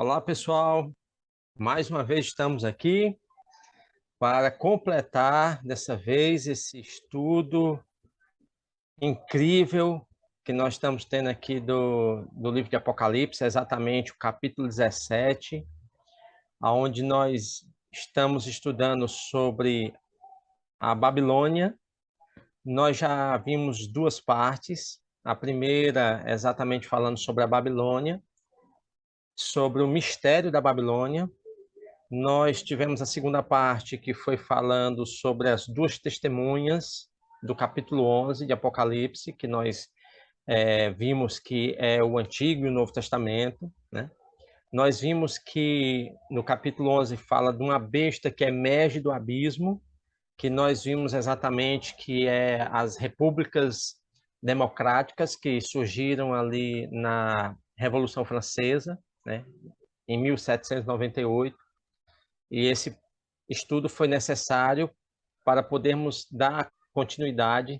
Olá, pessoal. Mais uma vez estamos aqui para completar, dessa vez, esse estudo incrível que nós estamos tendo aqui do livro de Apocalipse, exatamente o capítulo 17, onde nós estamos estudando sobre a Babilônia. Nós já vimos duas partes. A primeira, exatamente falando sobre a Babilônia, sobre o mistério da Babilônia. Nós tivemos a segunda parte, que foi falando sobre as duas testemunhas do capítulo 11 de Apocalipse, que nós vimos que é o Antigo e o Novo Testamento, né? Nós vimos que no capítulo 11 fala de uma besta que emerge do abismo, que nós vimos exatamente que é as repúblicas democráticas que surgiram ali na Revolução Francesa, né? Em 1798. E esse estudo foi necessário para podermos dar continuidade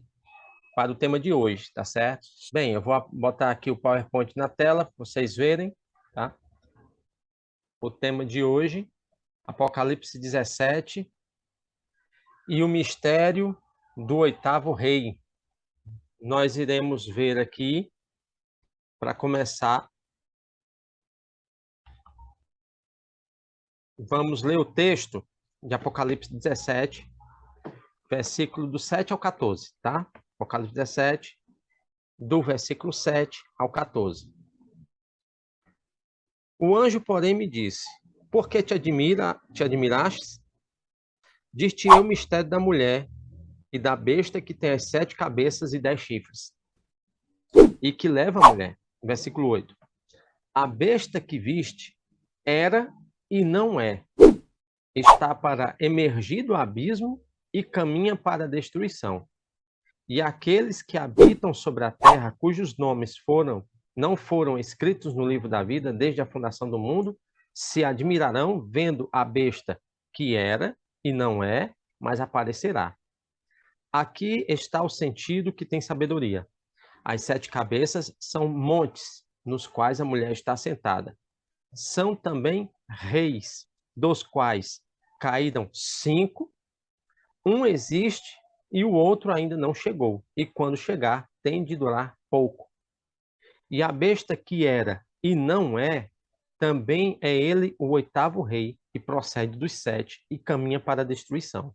para o tema de hoje, tá certo? Bem, eu vou botar aqui o PowerPoint na tela para vocês verem, tá? O tema de hoje, Apocalipse 17 e o mistério do oitavo rei. Nós iremos ver aqui, para começar, vamos ler o texto de Apocalipse 17, versículo do 7 ao 14, tá? Apocalipse 17, do versículo 7 ao 14. O anjo, porém, me disse: por que te admiraste? Dir-te-ei o mistério da mulher e da besta que tem as 7 cabeças e 10 chifres, e que leva a mulher. Versículo 8. A besta que viste era e não é. Está para emergir do abismo e caminha para a destruição. E aqueles que habitam sobre a terra, cujos nomes não foram escritos no livro da vida desde a fundação do mundo, se admirarão vendo a besta que era e não é, mas aparecerá. Aqui está o sentido que tem sabedoria. As 7 cabeças são montes nos quais a mulher está sentada. São também reis, dos quais caíram 5. Um existe e o outro ainda não chegou, e quando chegar, tem de durar pouco. E a besta que era e não é, também é ele o oitavo rei, que procede dos 7 e caminha para a destruição.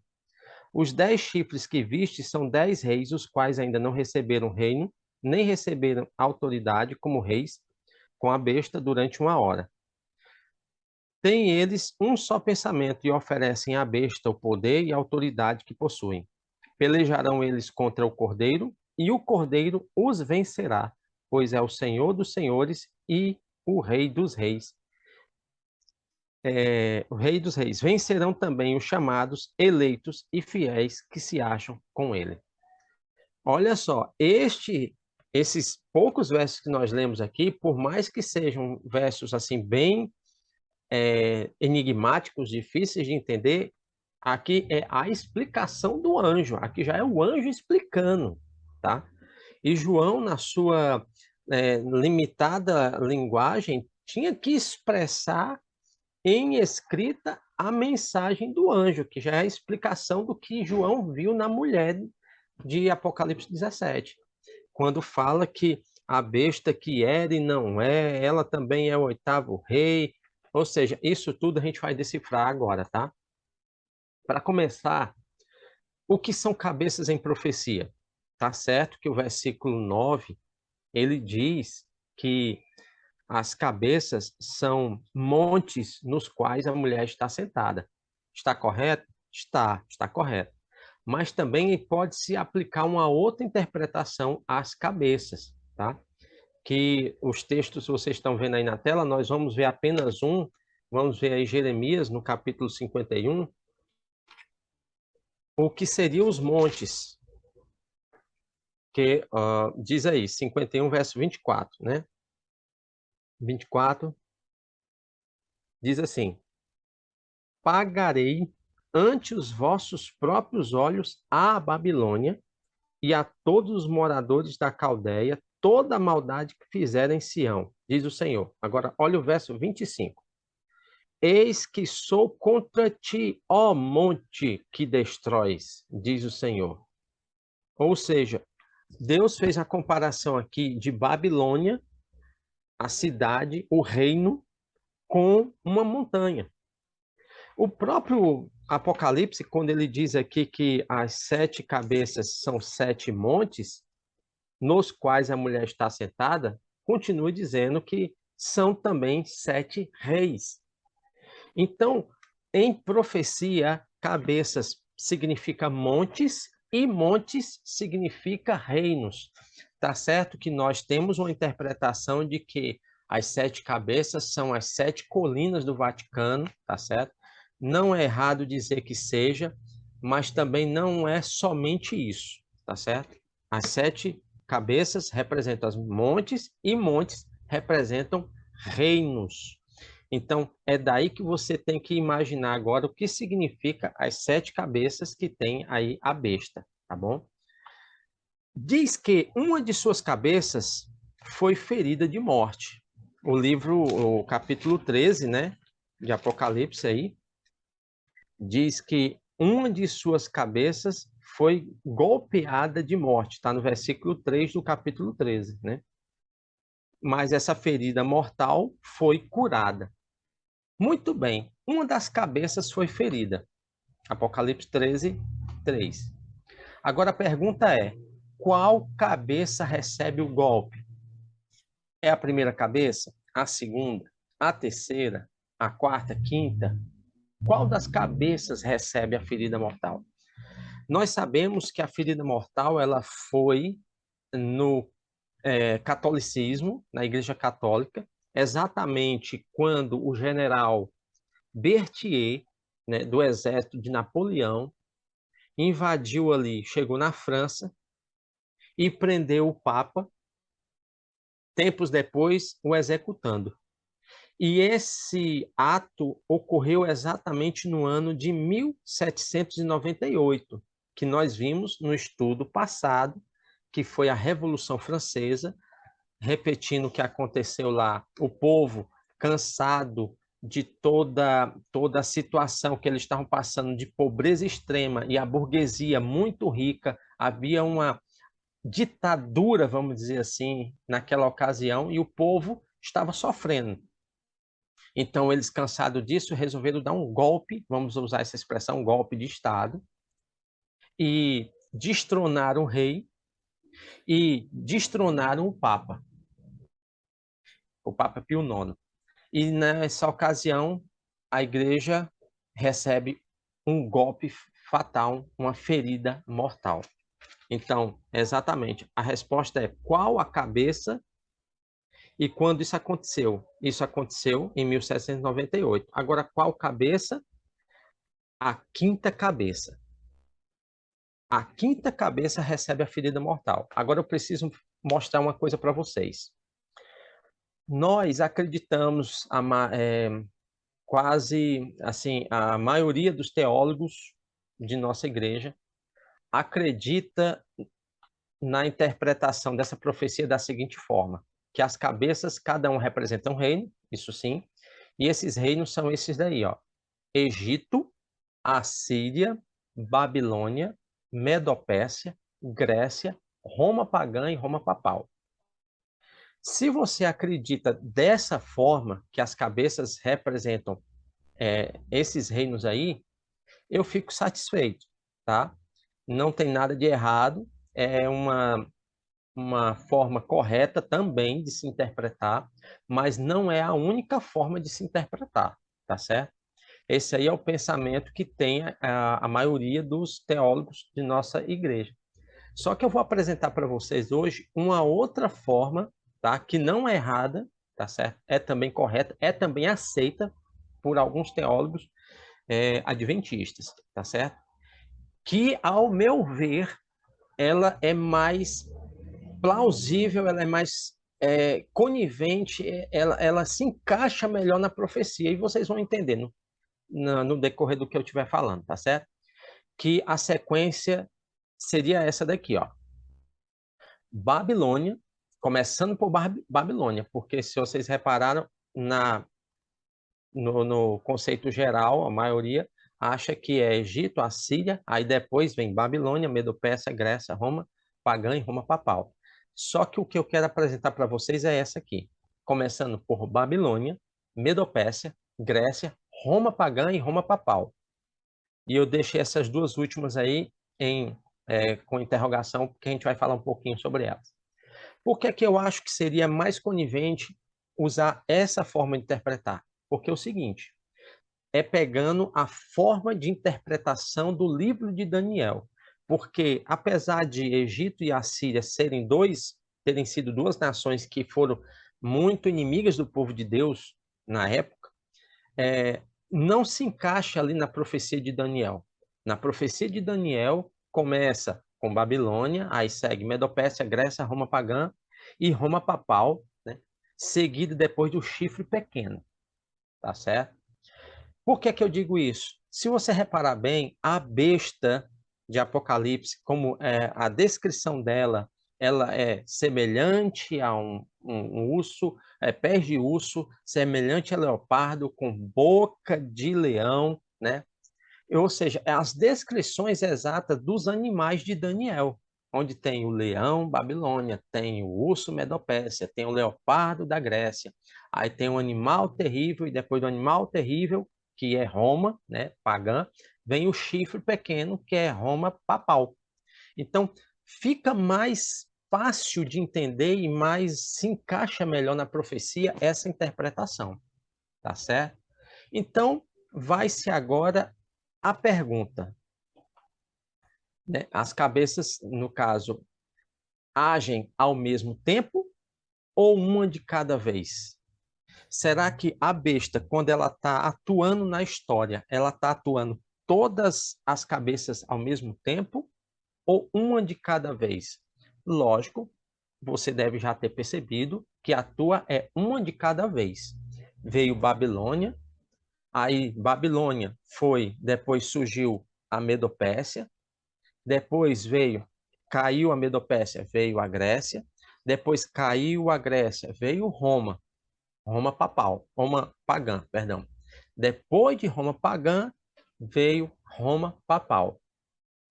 Os 10 chifres que viste são 10 reis, os quais ainda não receberam reino, nem receberam autoridade como reis com a besta durante 1 hora. Têm eles um só pensamento e oferecem à besta o poder e a autoridade que possuem. Pelejarão eles contra o Cordeiro, e o Cordeiro os vencerá, pois é o Senhor dos senhores e o Rei dos reis. O Rei dos reis. Vencerão também os chamados, eleitos e fiéis que se acham com ele. Olha só, esses poucos versos que nós lemos aqui, por mais que sejam versos assim bem enigmáticos, difíceis de entender, aqui é a explicação do anjo. Aqui já é o anjo explicando, tá? E João, na sua limitada linguagem, tinha que expressar em escrita a mensagem do anjo, que já é a explicação do que João viu na mulher de Apocalipse 17, quando fala que a besta que era e não é, ela também é o oitavo rei. Ou seja, isso tudo a gente vai decifrar agora, tá? Para começar, o que são cabeças em profecia? Tá certo que o versículo 9, ele diz que as cabeças são montes nos quais a mulher está sentada. Está correto? Está correto. Mas também pode se aplicar uma outra interpretação às cabeças, tá? Que os textos vocês estão vendo aí na tela, nós vamos ver apenas um. Vamos ver aí Jeremias, no capítulo 51, o que seriam os montes, que diz aí, 51, verso 24, né? 24, diz assim: pagarei ante os vossos próprios olhos à Babilônia e a todos os moradores da Caldeia toda a maldade que fizerem em Sião, diz o Senhor. Agora, olha o verso 25. Eis que sou contra ti, ó monte que destróis, diz o Senhor. Ou seja, Deus fez a comparação aqui de Babilônia, a cidade, o reino, com uma montanha. O próprio Apocalipse, quando ele diz aqui que as 7 cabeças são 7 montes, nos quais a mulher está sentada, continua dizendo que são também 7 reis. Então, em profecia, cabeças significa montes e montes significa reinos. Tá certo que nós temos uma interpretação de que as 7 cabeças são as 7 colinas do Vaticano, tá certo? Não é errado dizer que seja, mas também não é somente isso, tá certo? As 7 cabeças representam os montes e montes representam reinos. Então, é daí que você tem que imaginar agora o que significa as 7 cabeças que tem aí a besta, tá bom? Diz que uma de suas cabeças foi ferida de morte. O livro, o capítulo 13, né, de Apocalipse aí, diz que uma de suas cabeças foi golpeada de morte, está no versículo 3 do capítulo 13, né? Mas essa ferida mortal foi curada. Muito bem, uma das cabeças foi ferida. Apocalipse 13, 3. Agora a pergunta é: qual cabeça recebe o golpe? É a primeira cabeça? A segunda? A terceira? A quarta? A quinta? Qual das cabeças recebe a ferida mortal? Nós sabemos que a ferida mortal ela foi no catolicismo, na Igreja Católica, exatamente quando o general Berthier, né, do exército de Napoleão, invadiu ali, chegou na França e prendeu o Papa, tempos depois o executando. E esse ato ocorreu exatamente no ano de 1798, que nós vimos no estudo passado, que foi a Revolução Francesa, repetindo o que aconteceu lá. O povo cansado de toda a situação que eles estavam passando de pobreza extrema e a burguesia muito rica, havia uma ditadura, vamos dizer assim, naquela ocasião, e o povo estava sofrendo. Então, eles, cansados disso, resolveram dar um golpe, vamos usar essa expressão, um golpe de Estado, e destronaram o rei e destronaram o Papa Pio IX. E nessa ocasião, a igreja recebe um golpe fatal, uma ferida mortal. Então, exatamente, a resposta é qual a cabeça e quando isso aconteceu? Isso aconteceu em 1798. Agora, qual cabeça? A quinta cabeça. A quinta cabeça recebe a ferida mortal. Agora eu preciso mostrar uma coisa para vocês. Nós acreditamos, quase assim, a maioria dos teólogos de nossa igreja acredita na interpretação dessa profecia da seguinte forma, que as cabeças, cada um representa um reino, isso sim, e esses reinos são esses daí, ó: Egito, Assíria, Babilônia, Medopérsia, Grécia, Roma pagã e Roma papal. Se você acredita dessa forma, que as cabeças representam esses reinos aí, eu fico satisfeito, tá? Não tem nada de errado, é uma forma correta também de se interpretar, mas não é a única forma de se interpretar, tá certo? Esse aí é o pensamento que tem a maioria dos teólogos de nossa igreja. Só que eu vou apresentar para vocês hoje uma outra forma, tá? Que não é errada, tá certo? É também correta, é também aceita por alguns teólogos adventistas, tá certo? Que, ao meu ver, ela é mais plausível, ela é mais conivente, ela se encaixa melhor na profecia, e vocês vão entender no decorrer do que eu estiver falando, tá certo? Que a sequência seria essa daqui, ó. Babilônia, começando por Babilônia, porque se vocês repararam, no conceito geral, a maioria acha que é Egito, Assíria, aí depois vem Babilônia, Medo-Pérsia, Grécia, Roma pagã e Roma papal. Só que o que eu quero apresentar para vocês é essa aqui, começando por Babilônia, Medo-Pérsia, Grécia, Roma pagã e Roma papal. E eu deixei essas duas últimas aí com interrogação, porque a gente vai falar um pouquinho sobre elas. Por que que eu acho que seria mais conivente usar essa forma de interpretar? Porque é o seguinte, é pegando a forma de interpretação do livro de Daniel. Porque, apesar de Egito e Assíria terem sido duas nações que foram muito inimigas do povo de Deus na época, não se encaixa ali na profecia de Daniel. Na profecia de Daniel, começa com Babilônia, aí segue Medo-Pérsia, Grécia, Roma pagã e Roma papal, né? Seguido depois do chifre pequeno, tá certo? Por que que eu digo isso? Se você reparar bem, a besta de Apocalipse, como a descrição dela, ela é semelhante a um urso, pés de urso, semelhante a leopardo, com boca de leão, né? Ou seja, as descrições exatas dos animais de Daniel, onde tem o leão Babilônia, tem o urso Medopécia, tem o leopardo da Grécia, aí tem o animal terrível, e depois do animal terrível, que é Roma, né, pagã, vem o chifre pequeno, que é Roma papal. Então, fica mais fácil de entender e mais se encaixa melhor na profecia essa interpretação, tá certo? Então, vai-se agora a pergunta, né? As cabeças, no caso, agem ao mesmo tempo ou uma de cada vez? Será que a besta, quando ela está atuando na história, ela está atuando todas as cabeças ao mesmo tempo ou uma de cada vez? Lógico, você deve já ter percebido que atua uma de cada vez. Veio Babilônia, aí Babilônia depois surgiu a Medopécia, depois caiu a Medopécia, veio a Grécia, depois caiu a Grécia, veio Roma, Roma papal, Roma pagã, perdão. Depois de Roma pagã, veio Roma papal.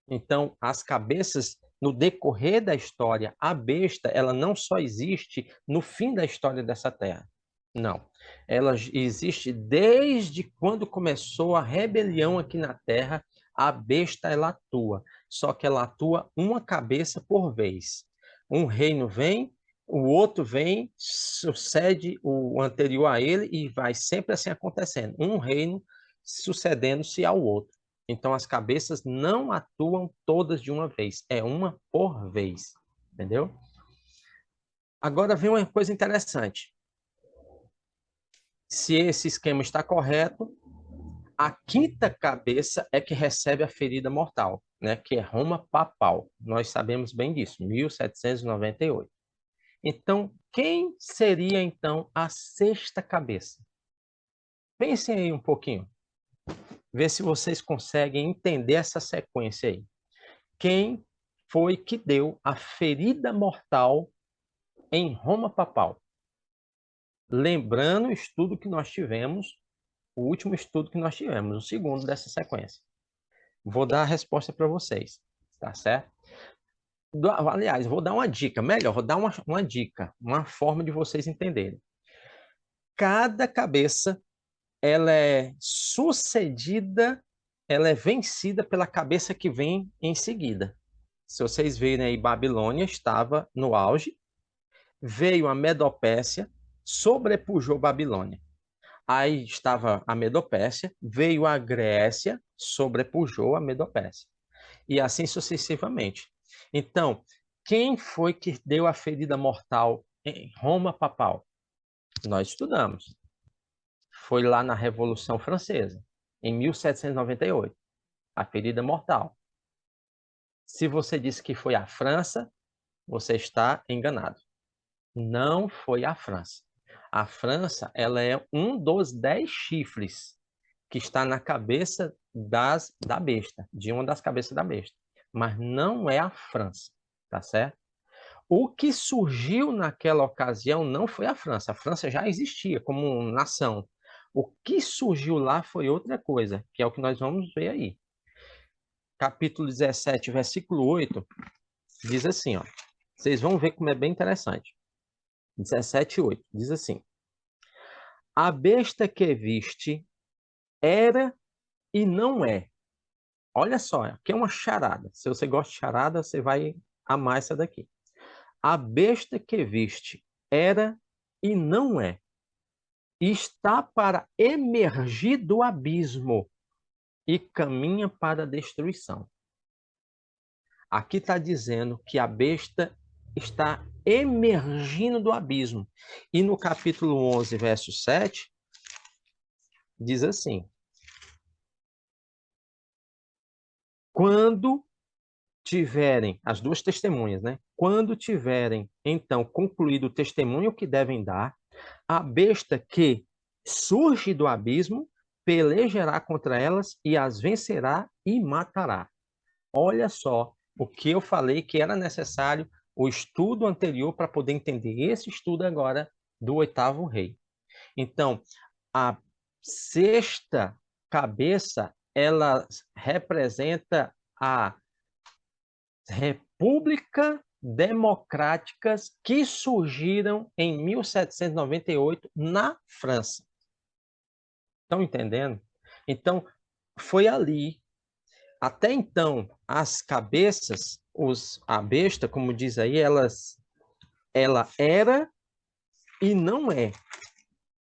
Então, as cabeças, no decorrer da história, a besta, ela não só existe no fim da história dessa terra. Não. Ela existe desde quando começou a rebelião aqui na terra, a besta ela atua. Só que ela atua uma cabeça por vez. Um reino vem, o outro vem, sucede o anterior a ele e vai sempre assim acontecendo. Um reino sucedendo-se ao outro. Então, as cabeças não atuam todas de uma vez, é uma por vez, entendeu? Agora vem uma coisa interessante. Se esse esquema está correto, a quinta cabeça é que recebe a ferida mortal, né? Que é Roma papal. Nós sabemos bem disso, 1798. Então, quem seria então a sexta cabeça? Pensem aí um pouquinho. Vê se vocês conseguem entender essa sequência aí. Quem foi que deu a ferida mortal em Roma papal? Lembrando o estudo que nós tivemos, o último estudo que nós tivemos, o segundo dessa sequência. Vou dar a resposta para vocês, tá certo? Aliás, vou dar uma dica, melhor, vou dar uma dica, uma forma de vocês entenderem. Cada cabeça, ela é sucedida, ela é vencida pela cabeça que vem em seguida. Se vocês verem aí, Babilônia estava no auge, veio a Medopécia, sobrepujou Babilônia. Aí estava a Medopécia, veio a Grécia, sobrepujou a Medopécia. E assim sucessivamente. Então, quem foi que deu a ferida mortal em Roma papal? Nós estudamos. Foi lá na Revolução Francesa, em 1798. A ferida mortal. Se você disse que foi a França, você está enganado. Não foi a França. A França, ela é um dos 10 chifres que está na cabeça da besta, de uma das cabeças da besta. Mas não é a França, tá certo? O que surgiu naquela ocasião não foi a França. A França já existia como nação. O que surgiu lá foi outra coisa, que é o que nós vamos ver aí. Capítulo 17, versículo 8, diz assim, ó. Vocês vão ver como é bem interessante. 17:8, diz assim: A besta que viste era e não é. Olha só, aqui é uma charada. Se você gosta de charada, você vai amar essa daqui. A besta que viste era e não é. Está para emergir do abismo e caminha para a destruição. Aqui está dizendo que a besta está emergindo do abismo. E no capítulo 11, verso 7, diz assim: Quando tiverem, as duas testemunhas, né? Quando tiverem, então, concluído o testemunho que devem dar, a besta que surge do abismo pelejará contra elas e as vencerá e matará. Olha só o que eu falei que era necessário o estudo anterior para poder entender esse estudo agora do oitavo rei. Então, a sexta cabeça, ela representa a República Democráticas que surgiram em 1798 na França. Estão entendendo? Então, foi ali. Até então, as cabeças, a besta, como diz aí, ela era e não é.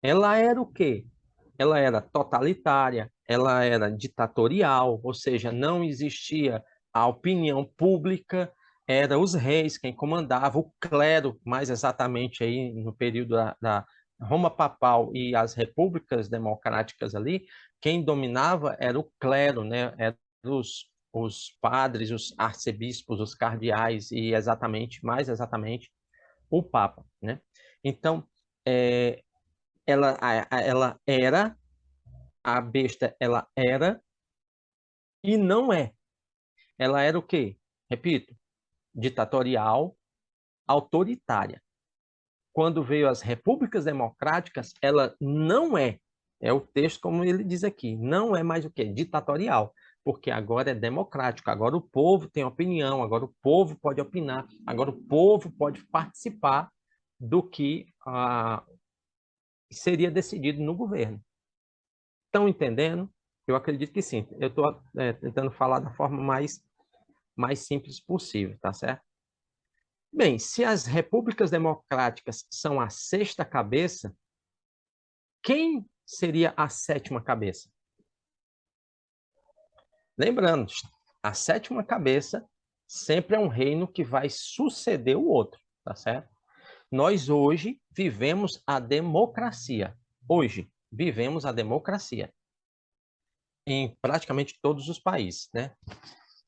Ela era o quê? Ela era totalitária, ela era ditatorial, ou seja, não existia a opinião pública, era os reis quem comandava, o clero, mais exatamente aí no período da Roma papal e as repúblicas democráticas ali, quem dominava era o clero, né? Eram os padres, os arcebispos, os cardeais e mais exatamente, o papa, né? Então, é, ela era, a besta, ela era e não é. Ela era o quê? Repito, ditatorial, autoritária. Quando veio as repúblicas democráticas, ela não é. É o texto como ele diz aqui, não é mais o quê? Ditatorial, porque agora é democrático, agora o povo tem opinião, agora o povo pode opinar, agora o povo pode participar do que seria decidido no governo. Estão entendendo? Eu acredito que sim. Eu estou tentando falar da forma mais simples possível, tá certo? Bem, se as repúblicas democráticas são a sexta cabeça, quem seria a sétima cabeça? Lembrando, a sétima cabeça sempre é um reino que vai suceder o outro, tá certo? Nós hoje vivemos a democracia. Hoje vivemos a democracia em praticamente todos os países, né?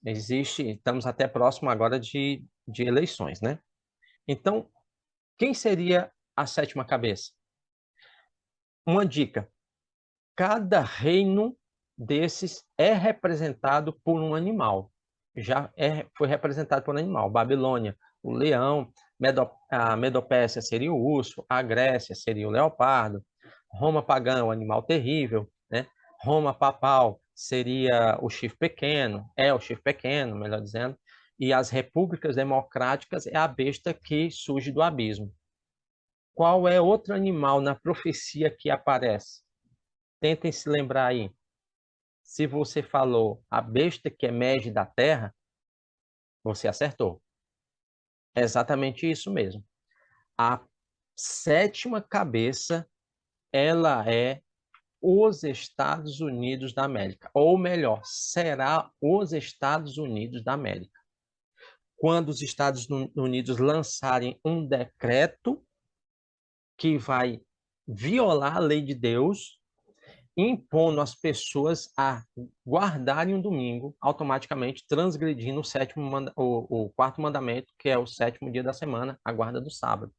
Estamos até próximo agora de eleições, né? Então, quem seria a sétima cabeça? Uma dica: cada reino desses é representado por um animal. Foi representado por um animal. Babilônia, o leão, a Medopécia seria o urso, a Grécia seria o leopardo, Roma pagã, o animal terrível, né? Roma papal seria o chifre pequeno, é o chifre pequeno, melhor dizendo, e as repúblicas democráticas é a besta que surge do abismo. Qual é outro animal na profecia que aparece? Tentem se lembrar aí. Se você falou a besta que emerge da terra, você acertou. É exatamente isso mesmo. A sétima cabeça, ela é os Estados Unidos da América. Ou melhor, será os Estados Unidos da América. Quando os Estados Unidos lançarem um decreto que vai violar a lei de Deus, impondo às pessoas a guardarem um domingo, automaticamente transgredindo o quarto mandamento, que é o sétimo dia da semana, a guarda do sábado.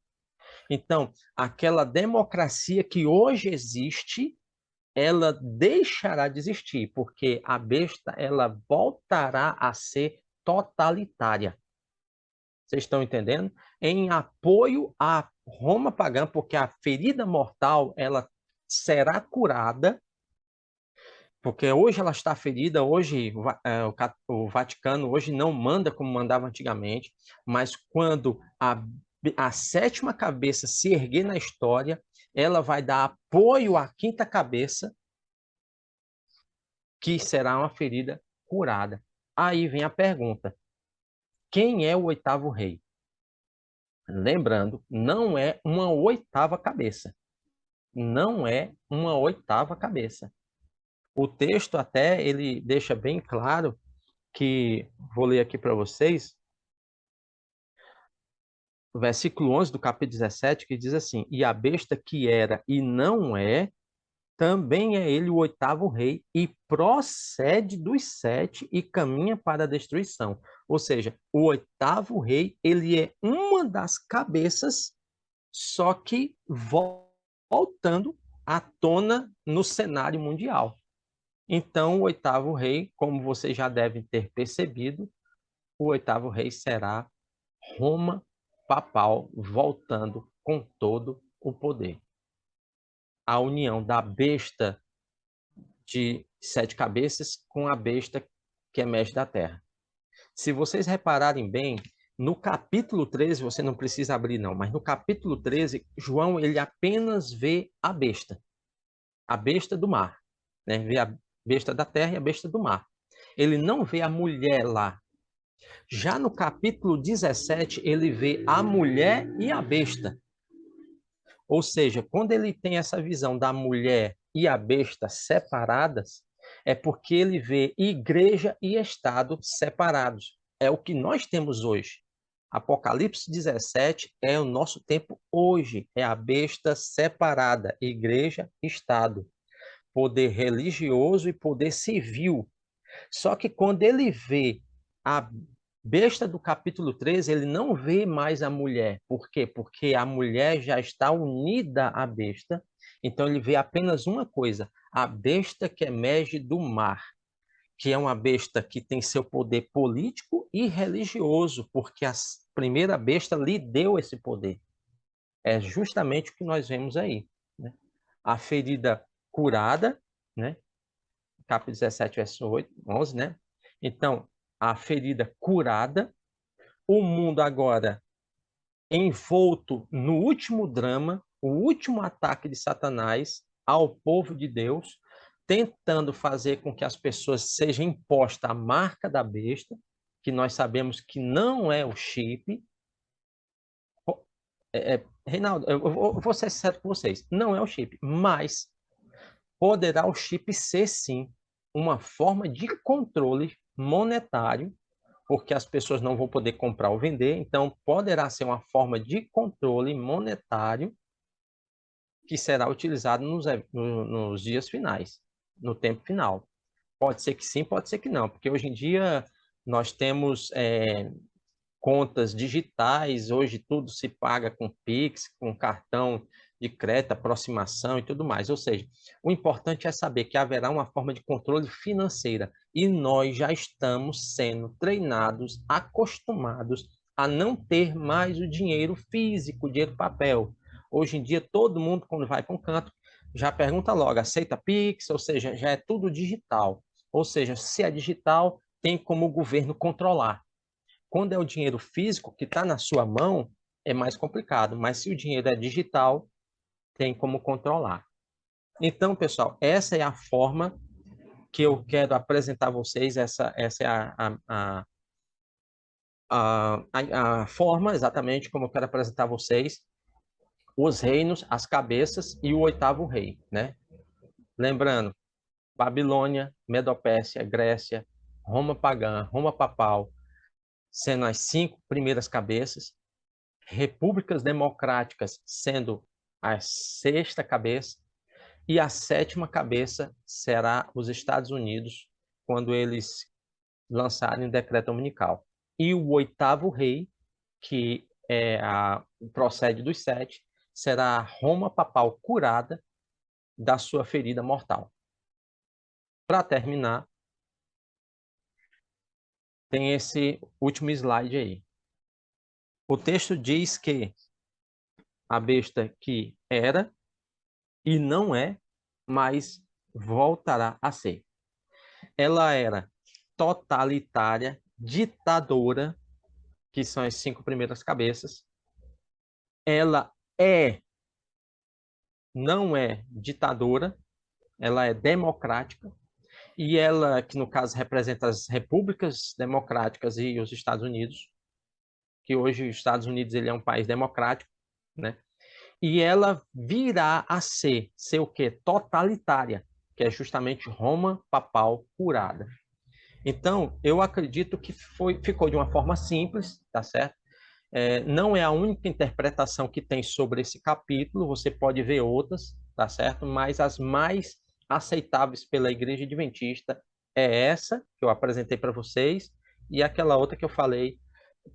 Então, aquela democracia que hoje existe, ela deixará de existir, porque a besta ela voltará a ser totalitária. Vocês estão entendendo? Em apoio à Roma pagã, porque a ferida mortal ela será curada, porque hoje ela está ferida, hoje o Vaticano hoje não manda como mandava antigamente, mas quando a sétima cabeça se erguer na história, ela vai dar apoio à quinta cabeça, que será uma ferida curada. Aí vem a pergunta: quem é o oitavo rei? Lembrando, não é uma oitava cabeça. Não é uma oitava cabeça. O texto até ele deixa bem claro que, vou ler aqui para vocês, o versículo 11 do capítulo 17, que diz assim: e a besta que era e não é, também é ele o oitavo rei, e procede dos sete e caminha para a destruição. Ou seja, o oitavo rei, ele é uma das cabeças, só que voltando à tona no cenário mundial. Então, o oitavo rei, como vocês já devem ter percebido, o oitavo rei será Roma papal voltando com todo o poder. A união da besta de sete cabeças com a besta que emerge da terra. Se vocês repararem bem, no capítulo 13, você não precisa abrir não, mas no capítulo 13, João ele apenas vê a besta do mar, né? Vê a besta da terra e a besta do mar. Ele não vê a mulher lá. Já no capítulo 17, ele vê a mulher e a besta. Ou seja, quando ele tem essa visão da mulher e a besta separadas, é porque ele vê igreja e Estado separados. É o que nós temos hoje. Apocalipse 17 é o nosso tempo hoje, é a besta separada, igreja, Estado, poder religioso e poder civil. Só que quando ele vê a besta do capítulo 13, ele não vê mais a mulher. Por quê? Porque a mulher já está unida à besta. Então ele vê apenas uma coisa: a besta que emerge do mar, que é uma besta que tem seu poder político e religioso, porque a primeira besta lhe deu esse poder. É justamente o que nós vemos aí, né? A ferida curada, né? Capítulo 17, verso 8, 11, né? Então, a ferida curada, o mundo agora envolto no último drama, o último ataque de Satanás ao povo de Deus, tentando fazer com que as pessoas sejam imposta a marca da besta, que nós sabemos que não é o chip. Reinaldo, eu vou ser sincero com vocês, não é o chip, mas poderá o chip ser, sim, uma forma de controle monetário, porque as pessoas não vão poder comprar ou vender, então poderá ser uma forma de controle monetário que será utilizado nos dias finais, no tempo final. Pode ser que sim, pode ser que não, porque hoje em dia nós temos contas digitais, hoje tudo se paga com Pix, com cartão de crédito, aproximação e tudo mais. Ou seja, o importante é saber que haverá uma forma de controle financeira e nós já estamos sendo treinados, acostumados a não ter mais o dinheiro físico, o dinheiro papel. Hoje em dia, todo mundo, quando vai para um canto, já pergunta logo, aceita Pix, ou seja, já é tudo digital. Ou seja, se é digital, tem como o governo controlar. Quando é o dinheiro físico que está na sua mão, é mais complicado. Mas se o dinheiro é digital, tem como controlar. Então, pessoal, essa é a forma que eu quero apresentar a vocês. Essa é a forma, exatamente, como eu quero apresentar a vocês os reinos, as cabeças e o oitavo rei, né? Lembrando, Babilônia, Medopérsia, Grécia, Roma pagã, Roma papal, sendo as 5 primeiras cabeças, repúblicas democráticas sendo a sexta cabeça, e a sétima cabeça será os Estados Unidos, quando eles lançarem o decreto dominical. E o oitavo rei, que procede dos sete, será a Roma papal curada da sua ferida mortal. Para terminar, tem esse último slide aí. O texto diz que a besta que era e não é, mas voltará a ser. Ela era totalitária, ditadora, que são as 5 primeiras cabeças. Ela não é ditadora, ela é democrática, e ela, que no caso representa as repúblicas democráticas e os Estados Unidos, que hoje os Estados Unidos ele é um país democrático, né? E ela virá a ser o quê? Totalitária, que é justamente Roma papal curada. Então, eu acredito que ficou de uma forma simples, tá certo? Não é a única interpretação que tem sobre esse capítulo, você pode ver outras, tá certo? Mas as mais aceitáveis pela Igreja Adventista é essa que eu apresentei para vocês e aquela outra que eu falei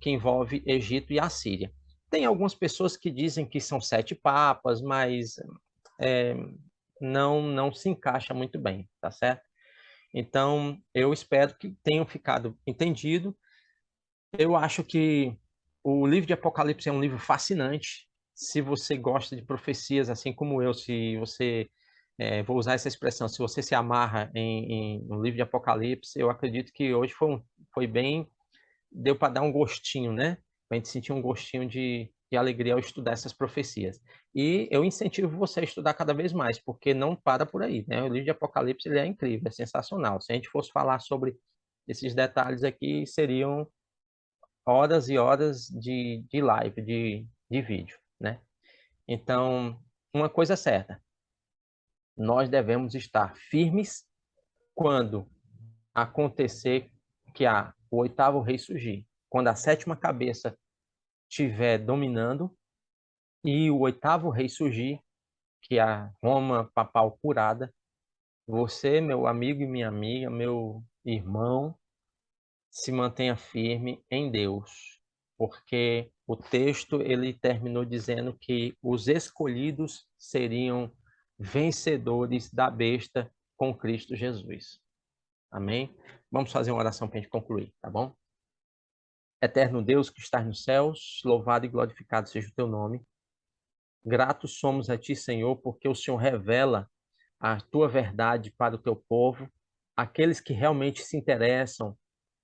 que envolve Egito e Assíria. Tem algumas pessoas que dizem que são 7 papas, mas é, não se encaixa muito bem, tá certo? Então, eu espero que tenham ficado entendido. Eu acho que o livro de Apocalipse é um livro fascinante. Se você gosta de profecias, assim como eu, se você, vou usar essa expressão, se você se amarra no livro de Apocalipse, eu acredito que hoje foi bem, deu para dar um gostinho, né? Para a gente sentir um gostinho de alegria ao estudar essas profecias. E eu incentivo você a estudar cada vez mais, porque não para por aí, né? O livro de Apocalipse ele é incrível, é sensacional. Se a gente fosse falar sobre esses detalhes aqui, seriam horas e horas de live, de vídeo, né? Então, uma coisa é certa, nós devemos estar firmes quando acontecer que o 8º rei surgir. Quando a 7ª cabeça estiver dominando e o 8º rei surgir, que é a Roma papal curada, você, meu amigo e minha amiga, meu irmão, se mantenha firme em Deus, porque o texto ele terminou dizendo que os escolhidos seriam vencedores da besta com Cristo Jesus. Amém? Vamos fazer uma oração para a gente concluir, tá bom? Eterno Deus que estás nos céus, louvado e glorificado seja o teu nome. Gratos somos a ti, Senhor, porque o Senhor revela a tua verdade para o teu povo, aqueles que realmente se interessam,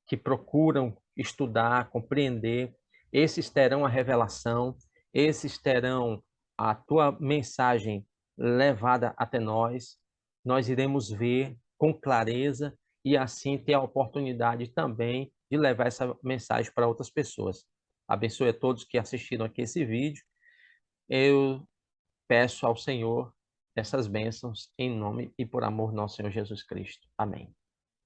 que procuram estudar, compreender, esses terão a revelação, esses terão a tua mensagem levada até nós. Nós iremos ver com clareza e assim ter a oportunidade também de levar essa mensagem para outras pessoas. Abençoe a todos que assistiram aqui esse vídeo. Eu peço ao Senhor essas bênçãos em nome e por amor do nosso Senhor Jesus Cristo. Amém.